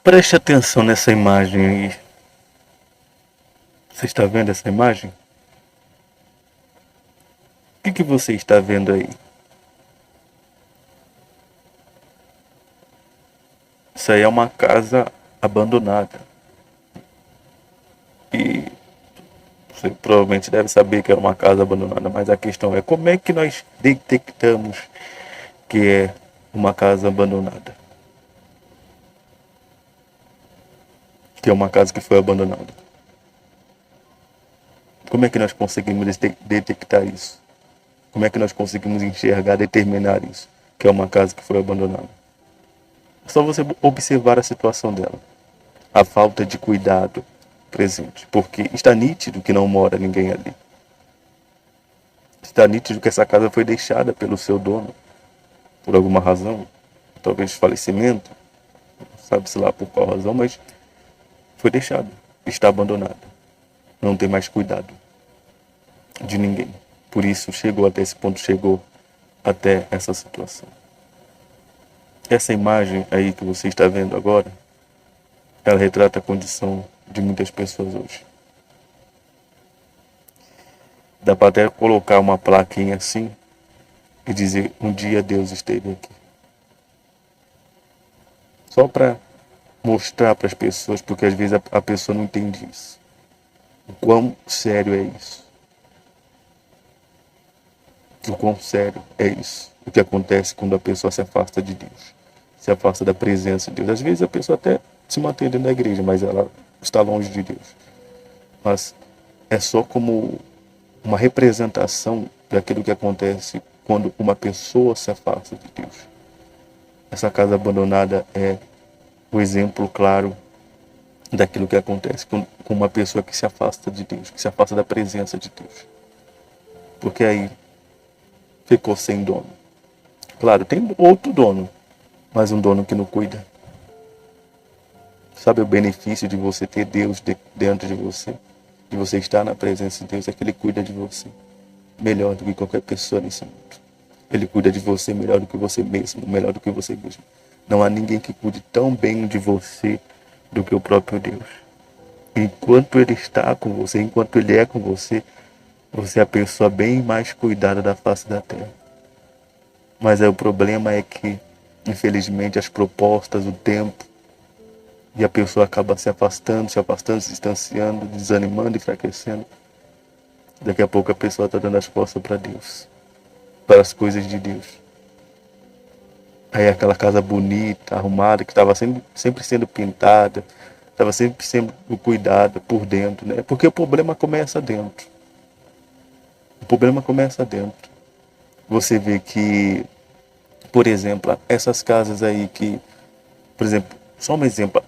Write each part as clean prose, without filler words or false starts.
Preste atenção nessa imagem aí. Você está vendo essa imagem? O que você está vendo aí? Isso aí é uma casa abandonada. E você provavelmente deve saber que é uma casa abandonada, mas a questão é como é que nós detectamos que é uma casa abandonada? Que é uma casa que foi abandonada. Como é que nós conseguimos detectar isso? Como é que nós conseguimos enxergar, determinar isso? Que é uma casa que foi abandonada. É só você observar a situação dela. A falta de cuidado presente. Porque está nítido que não mora ninguém ali. Está nítido que essa casa foi deixada pelo seu dono. Por alguma razão. Talvez falecimento. Sabe-se lá por qual razão, mas foi deixada. Está abandonada. Não tem mais cuidado de ninguém. Por isso chegou até esse ponto, chegou até essa situação. Essa imagem aí que você está vendo agora, ela retrata a condição de muitas pessoas hoje. Dá para até colocar uma plaquinha assim e dizer: um dia Deus esteve aqui. Só para mostrar para as pessoas, porque às vezes a pessoa não entende isso. O quão sério é isso. O quão sério é isso. O que acontece quando a pessoa se afasta de Deus. Se afasta da presença de Deus. Às vezes a pessoa até se mantém dentro da igreja, mas ela está longe de Deus. Mas é só como uma representação daquilo que acontece quando uma pessoa se afasta de Deus. Essa casa abandonada é o exemplo claro daquilo que acontece com uma pessoa que se afasta de Deus, que se afasta da presença de Deus. Porque aí ficou sem dono. Claro, tem outro dono, mas um dono que não cuida. Sabe o benefício de você ter Deus dentro de você? De você estar na presença de Deus, é que Ele cuida de você melhor do que qualquer pessoa nesse mundo. Ele cuida de você melhor do que você mesmo, melhor do que você mesmo. Não há ninguém que cuide tão bem de você do que o próprio Deus. Enquanto Ele está com você, enquanto Ele é com você, você é a pessoa bem mais cuidada da face da terra. Mas aí o problema é que, infelizmente, as propostas, o tempo, e a pessoa acaba se afastando, se distanciando, desanimando, enfraquecendo. Daqui a pouco a pessoa está dando as costas para Deus, para as coisas de Deus. Aí aquela casa bonita, arrumada, que estava sempre sendo pintada, estava sempre sendo cuidada por dentro, né? Porque o problema começa dentro. O problema começa dentro. Você vê que, por exemplo, essas casas aí que, por exemplo, só um exemplo,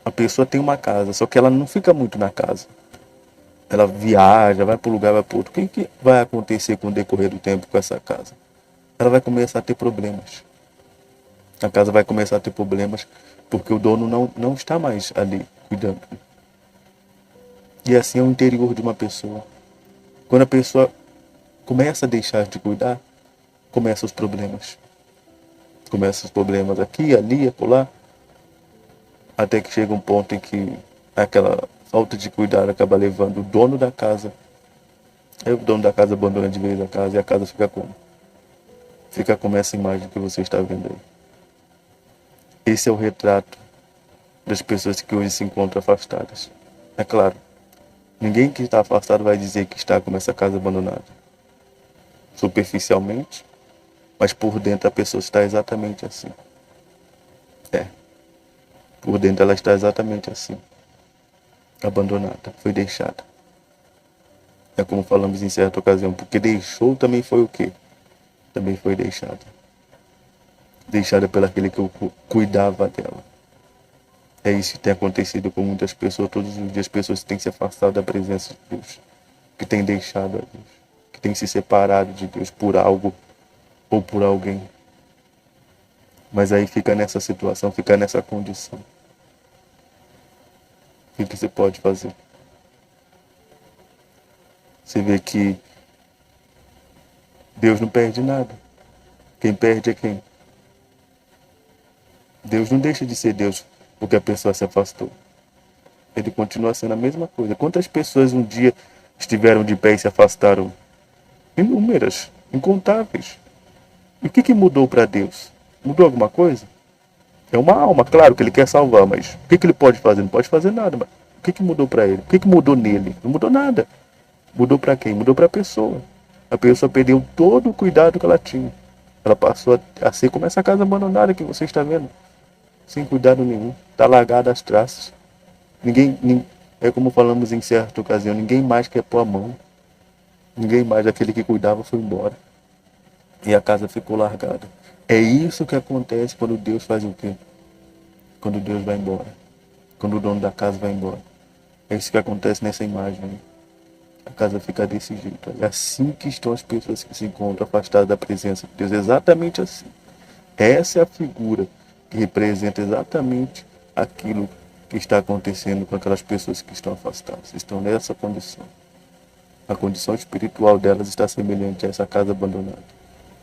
a pessoa tem uma casa, só que ela não fica muito na casa. Ela viaja, vai para um lugar, vai para outro. O que vai acontecer com o decorrer do tempo com essa casa? Ela vai começar a ter problemas. A casa vai começar a ter problemas porque o dono não está mais ali cuidando. E assim é o interior de uma pessoa. Quando a pessoa começa a deixar de cuidar, começam os problemas. Começam os problemas aqui, ali, acolá, até que chega um ponto em que aquela falta de cuidado acaba levando o dono da casa. Aí o dono da casa abandona de vez a casa e a casa fica como? Fica como essa imagem que você está vendo aí. Esse é o retrato das pessoas que hoje se encontram afastadas. É claro, ninguém que está afastado vai dizer que está como essa casa abandonada. Superficialmente, mas por dentro a pessoa está exatamente assim. É, por dentro ela está exatamente assim. Abandonada, foi deixada. É como falamos em certa ocasião, porque deixou também foi o quê? Também foi deixada. Deixada pelo aquele que cuidava dela. É isso que tem acontecido com muitas pessoas. Todos os dias as pessoas têm se afastado da presença de Deus. Que têm deixado a Deus. Que têm se separado de Deus por algo ou por alguém. Mas aí fica nessa situação, fica nessa condição. O que você pode fazer? Você vê que Deus não perde nada. Quem perde é quem? Deus não deixa de ser Deus porque a pessoa se afastou. Ele continua sendo a mesma coisa. Quantas pessoas um dia estiveram de pé e se afastaram? Inúmeras, incontáveis. E o que mudou para Deus? Mudou alguma coisa? É uma alma, claro que ele quer salvar, mas o que ele pode fazer? Não pode fazer nada. Mas o que mudou para ele? O que mudou nele? Não mudou nada. Mudou para quem? Mudou para a pessoa. A pessoa perdeu todo o cuidado que ela tinha. Ela passou a ser como essa casa abandonada que você está vendo. Sem cuidado nenhum. Está largada as traças. É como falamos em certa ocasião, ninguém mais quer pôr a mão. Ninguém mais, aquele que cuidava foi embora. E a casa ficou largada. É isso que acontece quando Deus faz o quê? Quando Deus vai embora. Quando o dono da casa vai embora. É isso que acontece nessa imagem. Né? A casa fica desse jeito. É assim que estão as pessoas que se encontram afastadas da presença de Deus. Exatamente assim. Essa é a figura que representa exatamente aquilo que está acontecendo com aquelas pessoas que estão afastadas. Estão nessa condição. A condição espiritual delas está semelhante a essa casa abandonada.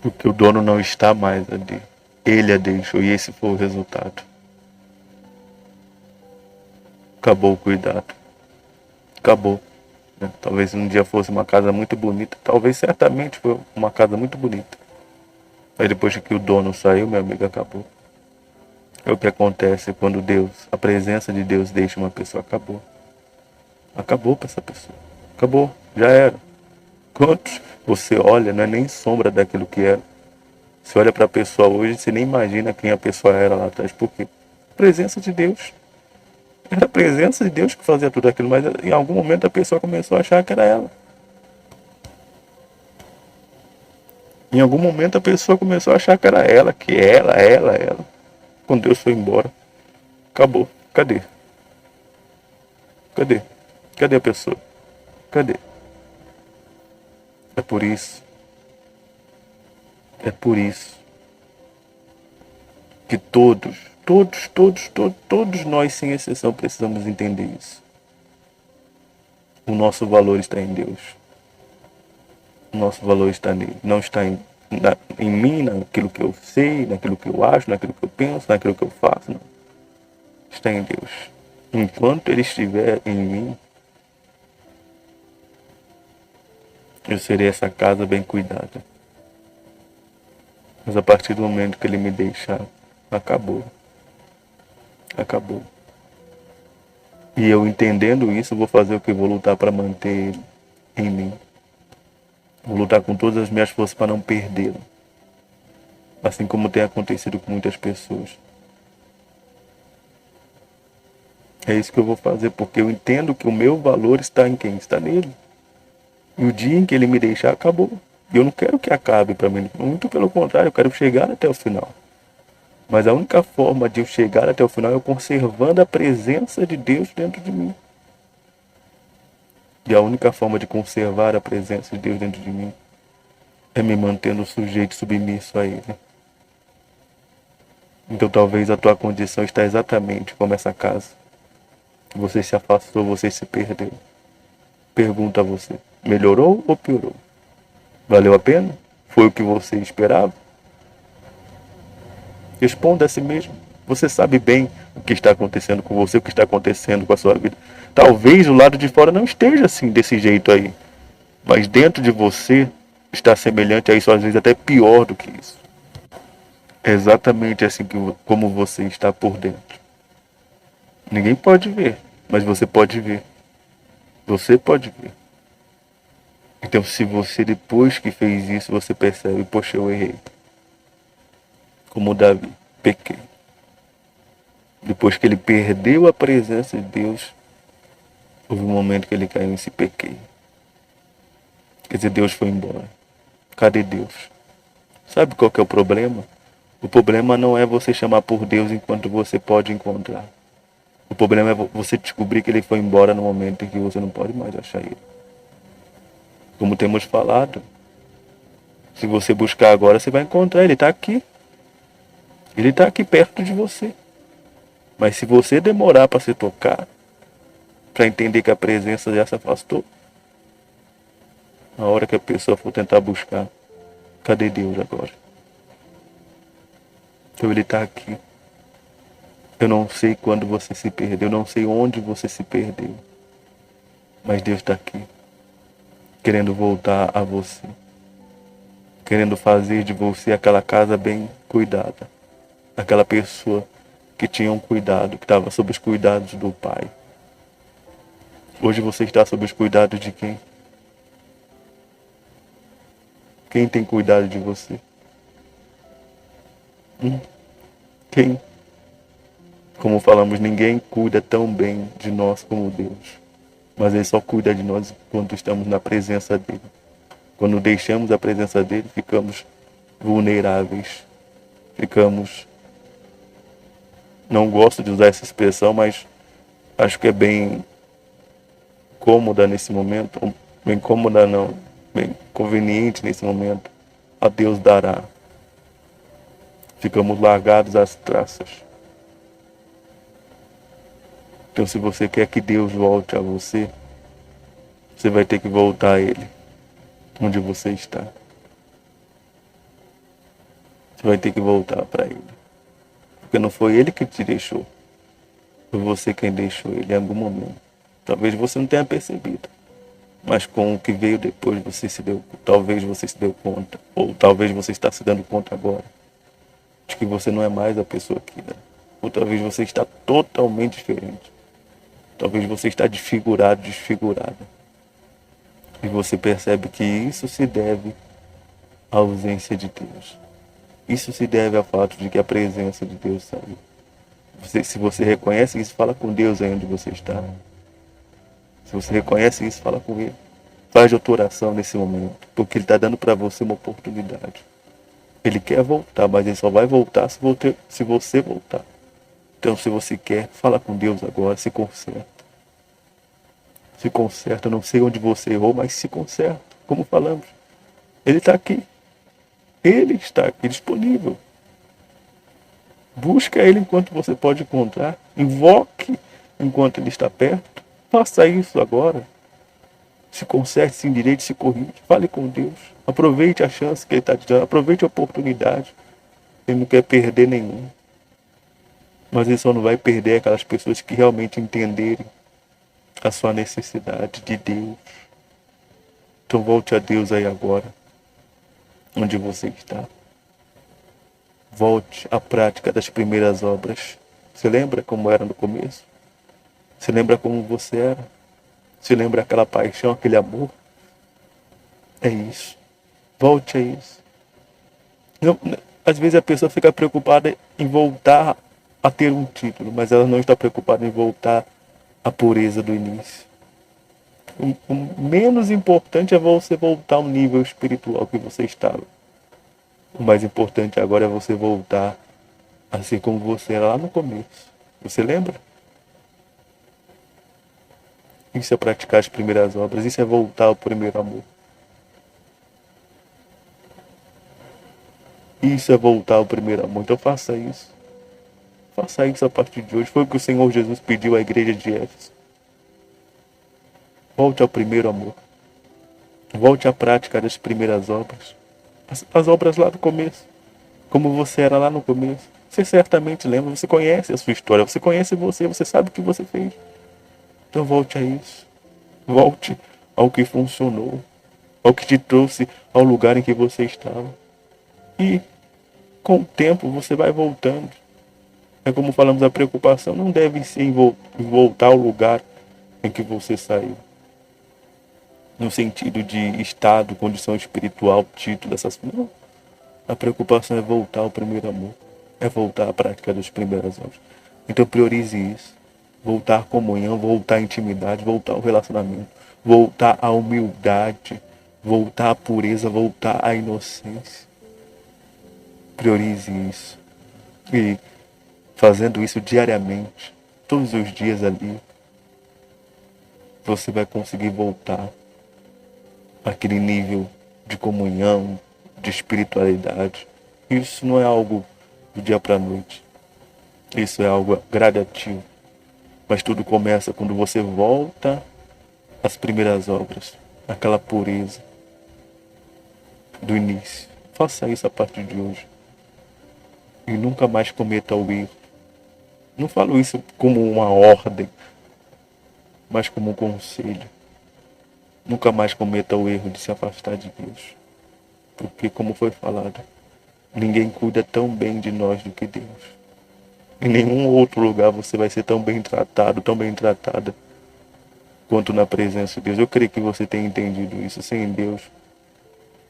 Porque o dono não está mais ali. Ele a deixou e esse foi o resultado. Acabou o cuidado. Acabou. Né? Talvez um dia fosse uma casa muito bonita. Talvez certamente foi uma casa muito bonita. Aí depois que o dono saiu, meu amigo, acabou. É o que acontece quando Deus, a presença de Deus deixa uma pessoa. Acabou. Acabou para essa pessoa. Acabou. Já era. Quantos você olha, não é nem sombra daquilo que era. Você olha para a pessoa hoje, você nem imagina quem a pessoa era lá atrás. Por quê? Presença de Deus. Era a presença de Deus que fazia tudo aquilo, mas em algum momento a pessoa começou a achar que era ela. Em algum momento a pessoa começou a achar que era ela, que ela. Quando Deus foi embora, acabou. Cadê? Cadê? Cadê a pessoa? Cadê? É por isso. É por isso que todos nós, sem exceção, precisamos entender isso. O nosso valor está em Deus. O nosso valor está nele. Não está em mim, naquilo que eu sei, naquilo que eu acho, naquilo que eu penso, naquilo que eu faço. Não. Está em Deus. Enquanto Ele estiver em mim, eu serei essa casa bem cuidada. Mas a partir do momento que Ele me deixar, acabou. Acabou. E eu entendendo isso, vou fazer o que? Vou lutar para manter Ele em mim. Vou lutar com todas as minhas forças para não perdê-lo. Assim como tem acontecido com muitas pessoas. É isso que eu vou fazer, porque eu entendo que o meu valor está em quem? Está nele. E o dia em que ele me deixar, acabou. E eu não quero que acabe para mim. Muito pelo contrário, eu quero chegar até o final. Mas a única forma de eu chegar até o final é eu conservando a presença de Deus dentro de mim. E a única forma de conservar a presença de Deus dentro de mim é me mantendo sujeito, submisso a Ele. Então talvez a tua condição está exatamente como essa casa. Você se afastou, você se perdeu. Pergunta a você, melhorou ou piorou? Valeu a pena? Foi o que você esperava? Responda a si mesmo. Você sabe bem o que está acontecendo com você, o que está acontecendo com a sua vida. Talvez o lado de fora não esteja assim, desse jeito aí. Mas dentro de você está semelhante a isso, às vezes até pior do que isso. É exatamente assim como você está por dentro. Ninguém pode ver, mas você pode ver. Você pode ver. Então, se você, depois que fez isso, você percebe, poxa, eu errei. Como Davi, pequei. Depois que ele perdeu a presença de Deus, houve um momento que ele caiu em si, pequei. Quer dizer, Deus foi embora. Cadê Deus? Sabe qual que é o problema? O problema não é você chamar por Deus enquanto você pode encontrar. O problema é você descobrir que ele foi embora no momento em que você não pode mais achar ele. Como temos falado, se você buscar agora, você vai encontrar. Ele está aqui. Ele está aqui perto de você. Mas se você demorar para se tocar, para entender que a presença já se afastou, na hora que a pessoa for tentar buscar, cadê Deus agora? Então ele está aqui. Eu não sei quando você se perdeu, eu não sei onde você se perdeu. Mas Deus está aqui, querendo voltar a você. Querendo fazer de você aquela casa bem cuidada. Aquela pessoa que tinha um cuidado, que estava sob os cuidados do Pai. Hoje você está sob os cuidados de quem? Quem tem cuidado de você? Quem? Como falamos, ninguém cuida tão bem de nós como Deus. Mas Ele só cuida de nós quando estamos na presença dEle. Quando deixamos a presença dEle, ficamos vulneráveis. Ficamos... Não gosto de usar essa expressão, mas acho que é bem cômoda nesse momento. Bem cômoda não, bem conveniente nesse momento. A Deus dará. Ficamos largados às traças. Então, se você quer que Deus volte a você, você vai ter que voltar a Ele, onde você está. Você vai ter que voltar para Ele. Porque não foi Ele que te deixou. Foi você quem deixou Ele em algum momento. Talvez você não tenha percebido. Mas com o que veio depois, talvez você se deu conta. Ou talvez você está se dando conta agora. De que você não é mais a pessoa que era. Ou talvez você está totalmente diferente. Talvez você está desfigurado, desfigurada. E você percebe que isso se deve à ausência de Deus. Isso se deve ao fato de que a presença de Deus saiu. Se você reconhece isso, fala com Deus aí onde você está. Se você reconhece isso, fala com Ele. Faz outra oração nesse momento, porque Ele está dando para você uma oportunidade. Ele quer voltar, mas Ele só vai voltar se você voltar. Então, se você quer, fala com Deus agora, se conserta. Se conserta, eu não sei onde você errou, mas se conserta, como falamos. Ele está aqui. Ele está aqui disponível. Busca Ele enquanto você pode encontrar. Invoque enquanto Ele está perto. Faça isso agora. Se conserte, se endireite, se corrige. Fale com Deus. Aproveite a chance que Ele está te dando. Aproveite a oportunidade. Ele não quer perder nenhum. Mas Ele só não vai perder aquelas pessoas que realmente entenderem a sua necessidade de Deus. Então volte a Deus aí agora, onde você está. Volte à prática das primeiras obras. Você lembra como era no começo? Você lembra como você era? Você lembra aquela paixão, aquele amor? É isso. Volte a isso. Não, às vezes a pessoa fica preocupada em voltar a ter um título, mas ela não está preocupada em voltar à pureza do início. O menos importante é você voltar ao nível espiritual que você estava. O mais importante agora é você voltar a ser como você era lá no começo. Você lembra? Isso é praticar as primeiras obras. Isso é voltar ao primeiro amor. Isso é voltar ao primeiro amor. Então faça isso. Faça isso a partir de hoje. Foi o que o Senhor Jesus pediu à igreja de Éfeso. Volte ao primeiro amor. Volte à prática das primeiras obras. As obras lá do começo. Como você era lá no começo. Você certamente lembra. Você conhece a sua história. Você conhece você. Você sabe o que você fez. Então volte a isso. Volte ao que funcionou. Ao que te trouxe ao lugar em que você estava. E com o tempo você vai voltando. É como falamos, a preocupação não deve ser em voltar ao lugar em que você saiu. No sentido de estado, condição espiritual, título, essas coisas. Não. A preocupação é voltar ao primeiro amor. É voltar à prática das primeiras obras. Então priorize isso. Voltar à comunhão, voltar à intimidade, voltar ao relacionamento. Voltar à humildade. Voltar à pureza, voltar à inocência. Priorize isso. E fazendo isso diariamente, todos os dias ali, você vai conseguir voltar àquele nível de comunhão, de espiritualidade. Isso não é algo do dia para a noite. Isso é algo gradativo. Mas tudo começa quando você volta às primeiras obras, aquela pureza do início. Faça isso a partir de hoje. E nunca mais cometa o erro Não falo isso como uma ordem, mas como um conselho. Nunca mais cometa o erro de se afastar de Deus. Porque, como foi falado, ninguém cuida tão bem de nós do que Deus. Em nenhum outro lugar você vai ser tão bem tratado, tão bem tratada, quanto na presença de Deus. Eu creio que você tenha entendido isso. Sem Deus,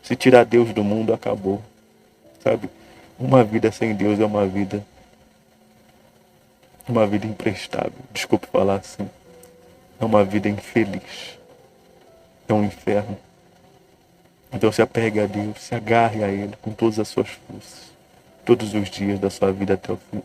se tirar Deus do mundo, acabou. Sabe? Uma vida sem Deus é uma vida imprestável. Desculpe falar assim. É uma vida infeliz. É um inferno. Então se apegue a Deus, se agarre a Ele com todas as suas forças, todos os dias da sua vida até o fim.